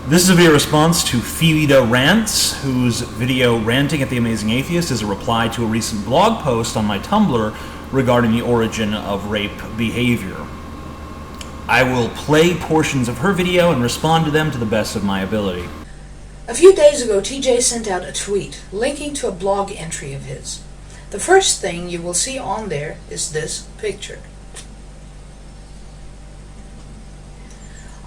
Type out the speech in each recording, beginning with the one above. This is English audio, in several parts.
This is a video response to Felida Rants, whose video Ranting at the Amazing Atheist is a reply to a recent blog post on my Tumblr regarding the origin of rape behavior. I will play portions of her video and respond to them to the best of my ability. A few days ago, TJ sent out a tweet linking to a blog entry of his. The first thing you will see on there is this picture.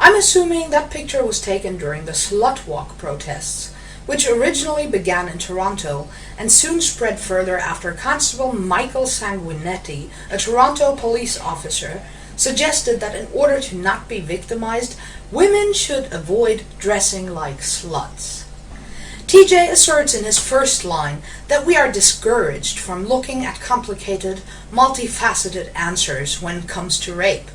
I'm assuming that picture was taken during the Slut Walk protests, which originally began in Toronto and soon spread further after Constable Michael Sanguinetti, a Toronto police officer, suggested that in order to not be victimized, women should avoid dressing like sluts. TJ asserts in his first line that we are discouraged from looking at complicated, multifaceted answers when it comes to rape.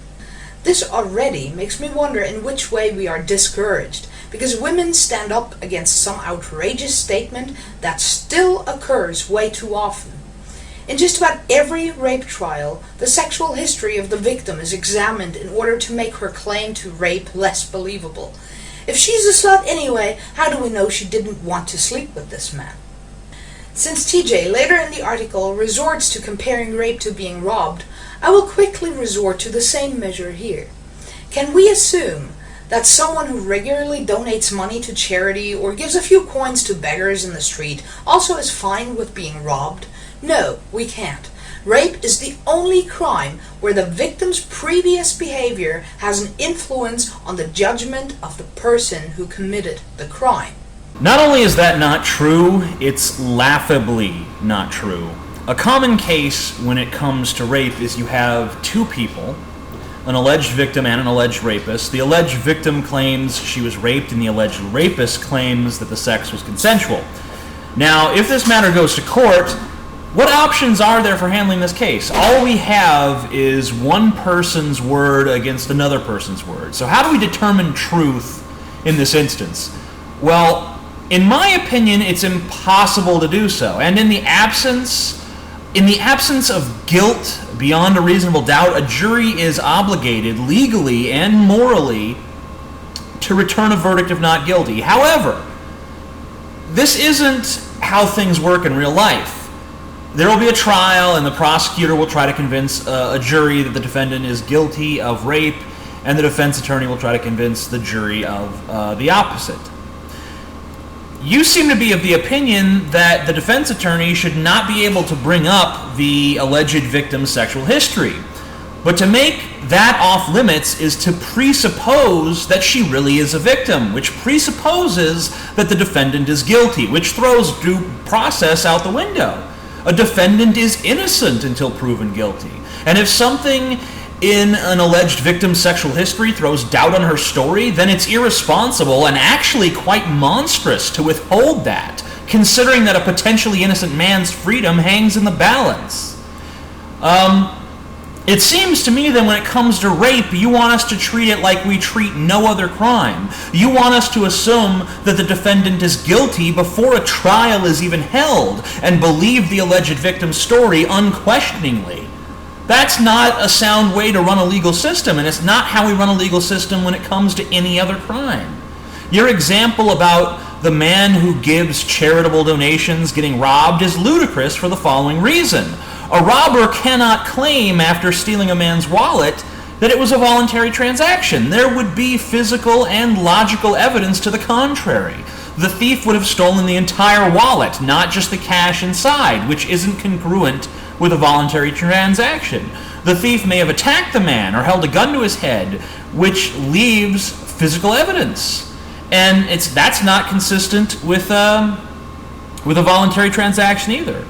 This already makes me wonder in which way we are discouraged, because women stand up against some outrageous statement that still occurs way too often. In just about every rape trial, the sexual history of the victim is examined in order to make her claim to rape less believable. If she's a slut anyway, how do we know she didn't want to sleep with this man? Since TJ later in the article resorts to comparing rape to being robbed, I will quickly resort to the same measure here. Can we assume that someone who regularly donates money to charity or gives a few coins to beggars in the street also is fine with being robbed? No, we can't. Rape is the only crime where the victim's previous behavior has an influence on the judgment of the person who committed the crime. Not only is that not true, it's laughably not true. A common case when it comes to rape is you have two people, an alleged victim and an alleged rapist. The alleged victim claims she was raped and the alleged rapist claims that the sex was consensual. Now, if this matter goes to court, what options are there for handling this case? All we have is one person's word against another person's word. So how do we determine truth in this instance? Well, in my opinion, it's impossible to do so. And in the absence of guilt beyond a reasonable doubt, a jury is obligated legally and morally to return a verdict of not guilty. However, this isn't how things work in real life. There will be a trial, and the prosecutor will try to convince a jury that the defendant is guilty of rape, and the defense attorney will try to convince the jury of the opposite. You seem to be of the opinion that the defense attorney should not be able to bring up the alleged victim's sexual history. But to make that off limits is to presuppose that she really is a victim, which presupposes that the defendant is guilty, which throws due process out the window. A defendant is innocent until proven guilty. And if something in an alleged victim's sexual history throws doubt on her story, then it's irresponsible and actually quite monstrous to withhold that, considering that a potentially innocent man's freedom hangs in the balance. It seems to me that when it comes to rape, you want us to treat it like we treat no other crime. You want us to assume that the defendant is guilty before a trial is even held and believe the alleged victim's story unquestioningly. That's not a sound way to run a legal system, and it's not how we run a legal system when it comes to any other crime. Your example about the man who gives charitable donations getting robbed is ludicrous for the following reason. A robber cannot claim after stealing a man's wallet that it was a voluntary transaction. There would be physical and logical evidence to the contrary. The thief would have stolen the entire wallet, not just the cash inside, which isn't congruent with a voluntary transaction. The thief may have attacked the man or held a gun to his head, which leaves physical evidence. And that's not consistent with a voluntary transaction either.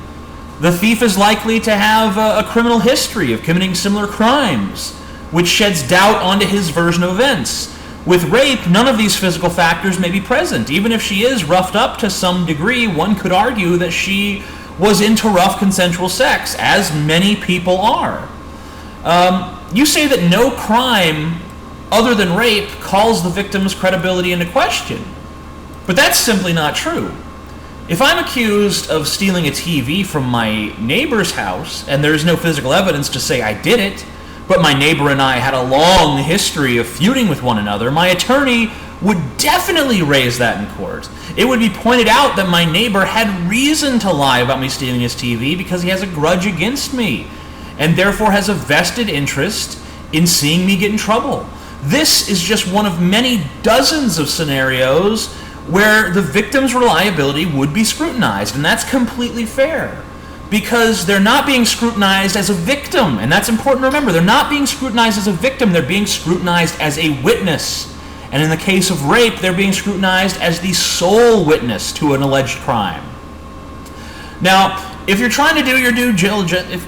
The thief is likely to have a criminal history of committing similar crimes, which sheds doubt onto his version of events. With rape, none of these physical factors may be present. Even if she is roughed up to some degree, one could argue that she was into rough consensual sex, as many people are. You say that no crime other than rape calls the victim's credibility into question. But that's simply not true. If I'm accused of stealing a TV from my neighbor's house, and there's no physical evidence to say I did it, but my neighbor and I had a long history of feuding with one another, my attorney would definitely raise that in court. It would be pointed out that my neighbor had reason to lie about me stealing his TV because he has a grudge against me, and therefore has a vested interest in seeing me get in trouble. This is just one of many dozens of scenarios where the victim's reliability would be scrutinized, and that's completely fair, because they're not being scrutinized as a victim, and that's important to remember. They're not being scrutinized as a victim, they're being scrutinized as a witness. And in the case of rape, they're being scrutinized as the sole witness to an alleged crime. Now, if you're trying to do your due diligence,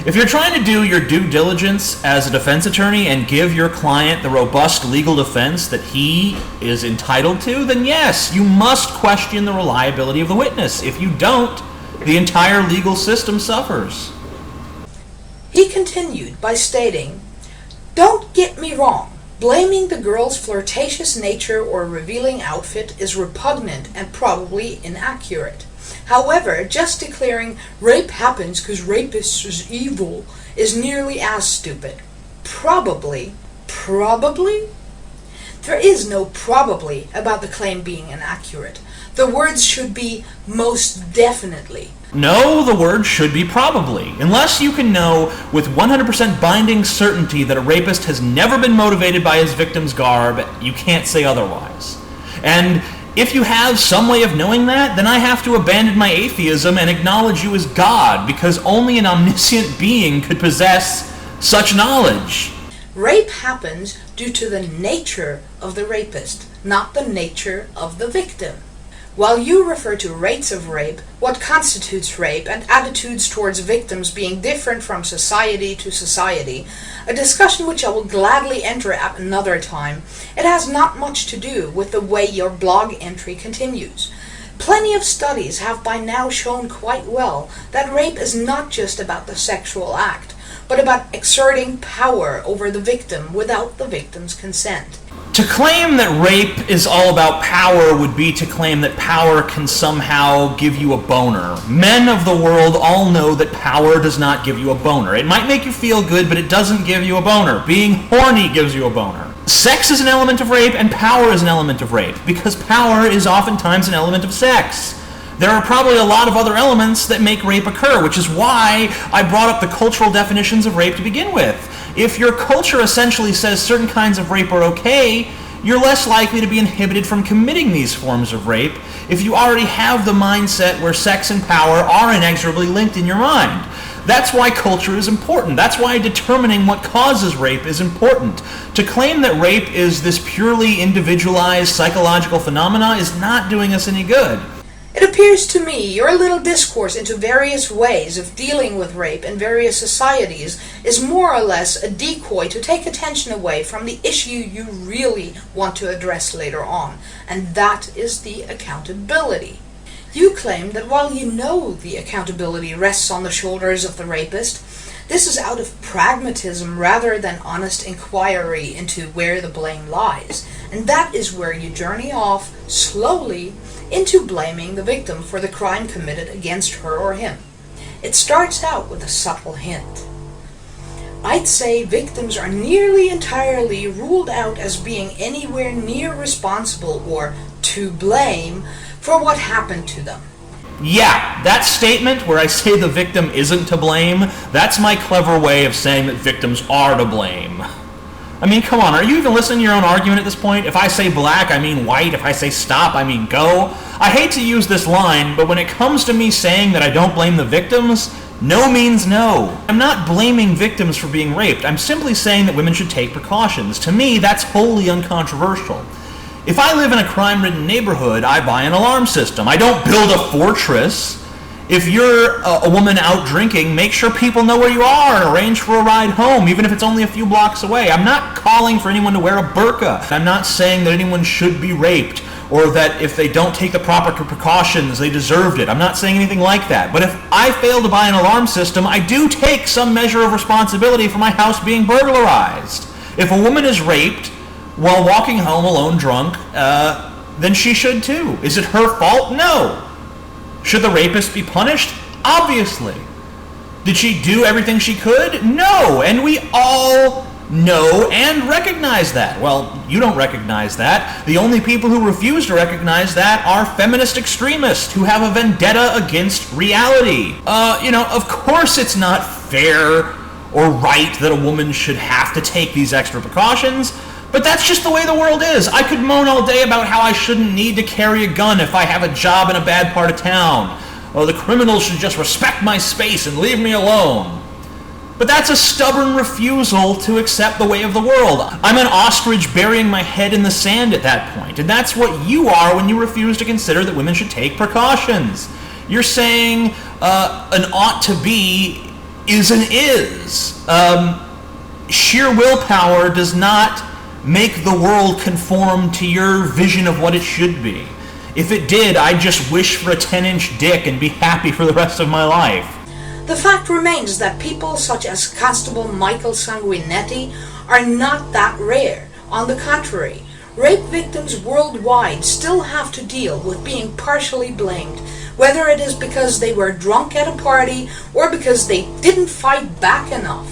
if you're trying to do your due diligence as a defense attorney and give your client the robust legal defense that he is entitled to, then yes, you must question the reliability of the witness. If you don't, the entire legal system suffers. He continued by stating, "Don't get me wrong. Blaming the girl's flirtatious nature or revealing outfit is repugnant and probably inaccurate. However, just declaring rape happens because rapists is evil is nearly as stupid. Probably? There is no probably about the claim being inaccurate. The words should be most definitely." No, the word should be probably. Unless you can know with 100% binding certainty that a rapist has never been motivated by his victim's garb, you can't say otherwise. And if you have some way of knowing that, then I have to abandon my atheism and acknowledge you as God, because only an omniscient being could possess such knowledge. Rape happens due to the nature of the rapist, not the nature of the victim. While you refer to rates of rape, what constitutes rape, and attitudes towards victims being different from society to society, a discussion which I will gladly enter at another time, it has not much to do with the way your blog entry continues. Plenty of studies have by now shown quite well that rape is not just about the sexual act, but about exerting power over the victim without the victim's consent. To claim that rape is all about power would be to claim that power can somehow give you a boner. Men of the world all know that power does not give you a boner. It might make you feel good, but it doesn't give you a boner. Being horny gives you a boner. Sex is an element of rape, and power is an element of rape, because power is oftentimes an element of sex. There are probably a lot of other elements that make rape occur, which is why I brought up the cultural definitions of rape to begin with. If your culture essentially says certain kinds of rape are okay, you're less likely to be inhibited from committing these forms of rape if you already have the mindset where sex and power are inexorably linked in your mind. That's why culture is important. That's why determining what causes rape is important. To claim that rape is this purely individualized psychological phenomena is not doing us any good. It appears to me your little discourse into various ways of dealing with rape in various societies is more or less a decoy to take attention away from the issue you really want to address later on, and that is the accountability. You claim that while you know the accountability rests on the shoulders of the rapist, this is out of pragmatism rather than honest inquiry into where the blame lies, and that is where you journey off slowly into blaming the victim for the crime committed against her or him. It starts out with a subtle hint. I'd say victims are nearly entirely ruled out as being anywhere near responsible or to blame for what happened to them. Yeah, that statement where I say the victim isn't to blame, that's my clever way of saying that victims are to blame. I mean, come on, are you even listening to your own argument at this point? If I say black, I mean white. If I say stop, I mean go. I hate to use this line, but when it comes to me saying that I don't blame the victims, no means no. I'm not blaming victims for being raped. I'm simply saying that women should take precautions. To me, that's wholly uncontroversial. If I live in a crime-ridden neighborhood, I buy an alarm system. I don't build a fortress. If you're a woman out drinking, make sure people know where you are and arrange for a ride home, even if it's only a few blocks away. I'm not calling for anyone to wear a burqa. I'm not saying that anyone should be raped or that if they don't take the proper precautions, they deserved it. I'm not saying anything like that. But if I fail to buy an alarm system, I do take some measure of responsibility for my house being burglarized. If a woman is raped while walking home alone drunk, then she should too. Is it her fault? No. Should the rapist be punished? Obviously. Did she do everything she could? No. And we all know and recognize that. Well, you don't recognize that. The only people who refuse to recognize that are feminist extremists who have a vendetta against reality. Of course it's not fair or right that a woman should have to take these extra precautions, but that's just the way the world is. I could moan all day about how I shouldn't need to carry a gun if I have a job in a bad part of town. Or the criminals should just respect my space and leave me alone. But that's a stubborn refusal to accept the way of the world. I'm an ostrich burying my head in the sand at that point, and that's what you are when you refuse to consider that women should take precautions. You're saying an ought to be is an is. Sheer willpower does not make the world conform to your vision of what it should be. If it did, I'd just wish for a 10-inch dick and be happy for the rest of my life. The fact remains that people such as Constable Michael Sanguinetti are not that rare. On the contrary, rape victims worldwide still have to deal with being partially blamed, whether it is because they were drunk at a party or because they didn't fight back enough.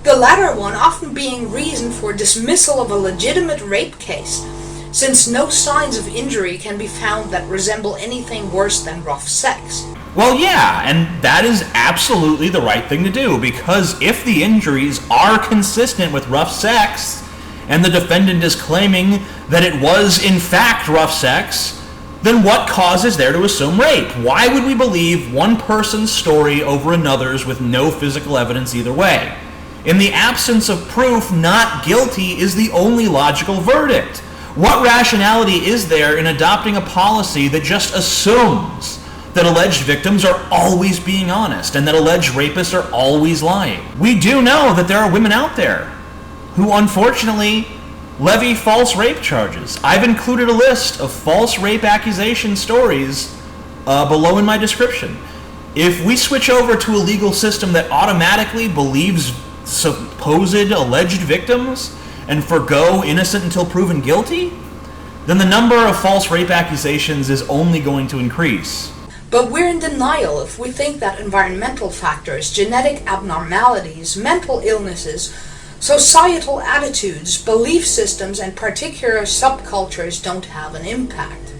The latter one often being reason for dismissal of a legitimate rape case, since no signs of injury can be found that resemble anything worse than rough sex. Well, yeah, and that is absolutely the right thing to do, because if the injuries are consistent with rough sex, and the defendant is claiming that it was in fact rough sex, then what cause is there to assume rape? Why would we believe one person's story over another's with no physical evidence either way? In the absence of proof, not guilty is the only logical verdict. What rationality is there in adopting a policy that just assumes that alleged victims are always being honest and that alleged rapists are always lying? We do know that there are women out there who unfortunately levy false rape charges. I've included a list of false rape accusation stories below in my description. If we switch over to a legal system that automatically believes supposed alleged victims and forgo innocent until proven guilty, then the number of false rape accusations is only going to increase. But we're in denial if we think that environmental factors, genetic abnormalities, mental illnesses, societal attitudes, belief systems, and particular subcultures don't have an impact.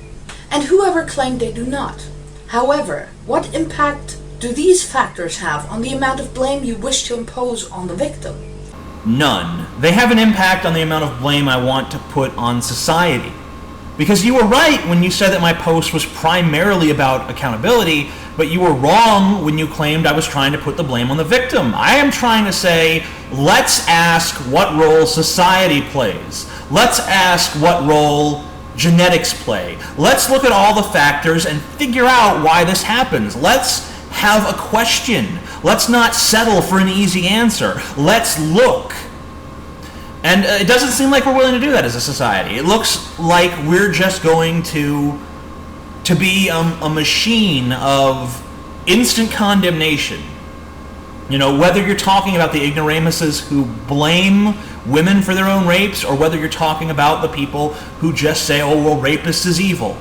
And whoever claimed they do not. However, what impact do these factors have on the amount of blame you wish to impose on the victim? None. They have an impact on the amount of blame I want to put on society. Because you were right when you said that my post was primarily about accountability, but you were wrong when you claimed I was trying to put the blame on the victim. I am trying to say, let's ask what role society plays. Let's ask what role genetics play. Let's look at all the factors and figure out why this happens. Let's have a question. Let's not settle for an easy answer. Let's look. And it doesn't seem like we're willing to do that as a society. It looks like we're just going to be a machine of instant condemnation. You know, whether you're talking about the ignoramuses who blame women for their own rapes, or whether you're talking about the people who just say, oh, well, rapist is evil.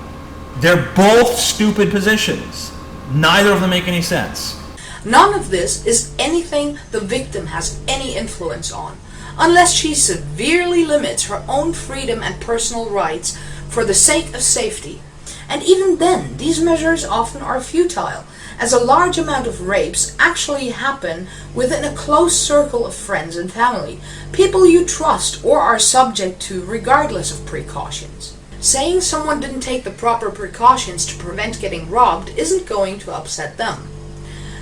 They're both stupid positions. Neither of them make any sense. None of this is anything the victim has any influence on, unless she severely limits her own freedom and personal rights for the sake of safety. And even then, these measures often are futile, as a large amount of rapes actually happen within a close circle of friends and family, people you trust or are subject to regardless of precautions. Saying someone didn't take the proper precautions to prevent getting robbed isn't going to upset them.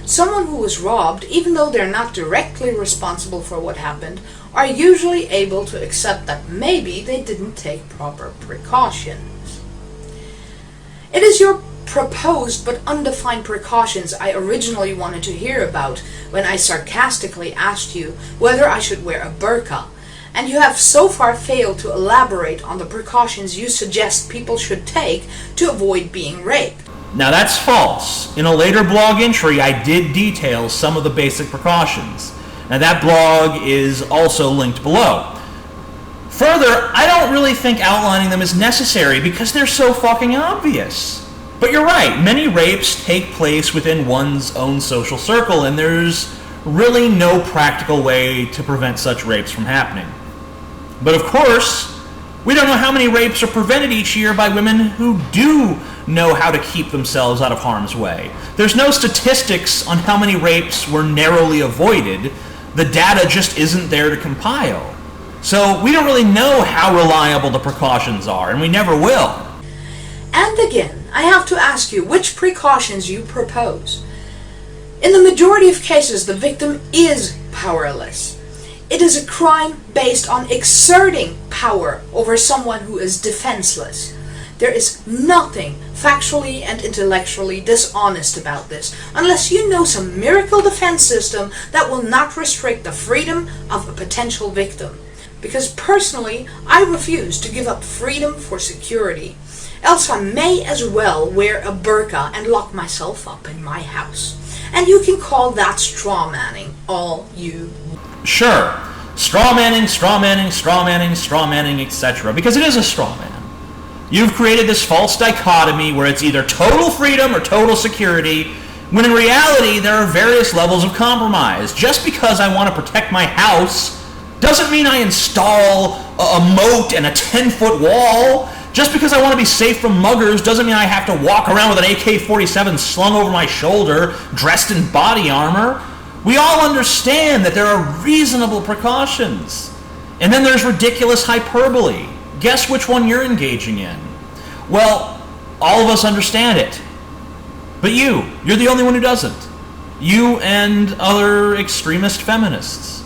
Someone who was robbed, even though they're not directly responsible for what happened, are usually able to accept that maybe they didn't take proper precautions. It is your proposed but undefined precautions I originally wanted to hear about when I sarcastically asked you whether I should wear a burqa, and you have so far failed to elaborate on the precautions you suggest people should take to avoid being raped. Now that's false. In a later blog entry, I did detail some of the basic precautions. Now that blog is also linked below. Further, I don't really think outlining them is necessary because they're so fucking obvious. But you're right, many rapes take place within one's own social circle, and there's really no practical way to prevent such rapes from happening. But of course, we don't know how many rapes are prevented each year by women who do know how to keep themselves out of harm's way. There's no statistics on how many rapes were narrowly avoided. The data just isn't there to compile. So we don't really know how reliable the precautions are, and we never will. And again, I have to ask you which precautions you propose. In the majority of cases, the victim is powerless. It is a crime based on exerting power over someone who is defenseless. There is nothing factually and intellectually dishonest about this, unless you know some miracle defense system that will not restrict the freedom of a potential victim. Because personally, I refuse to give up freedom for security. Else I may as well wear a burqa and lock myself up in my house. And you can call that straw manning all you want. Sure, straw manning, etc. Because it is a straw man. You've created this false dichotomy where it's either total freedom or total security, when in reality there are various levels of compromise. Just because I want to protect my house doesn't mean I install a moat and a 10-foot wall. Just because I want to be safe from muggers doesn't mean I have to walk around with an AK-47 slung over my shoulder, dressed in body armor. We all understand that there are reasonable precautions. And then there's ridiculous hyperbole. Guess which one you're engaging in? Well, all of us understand it. But you're the only one who doesn't. You and other extremist feminists.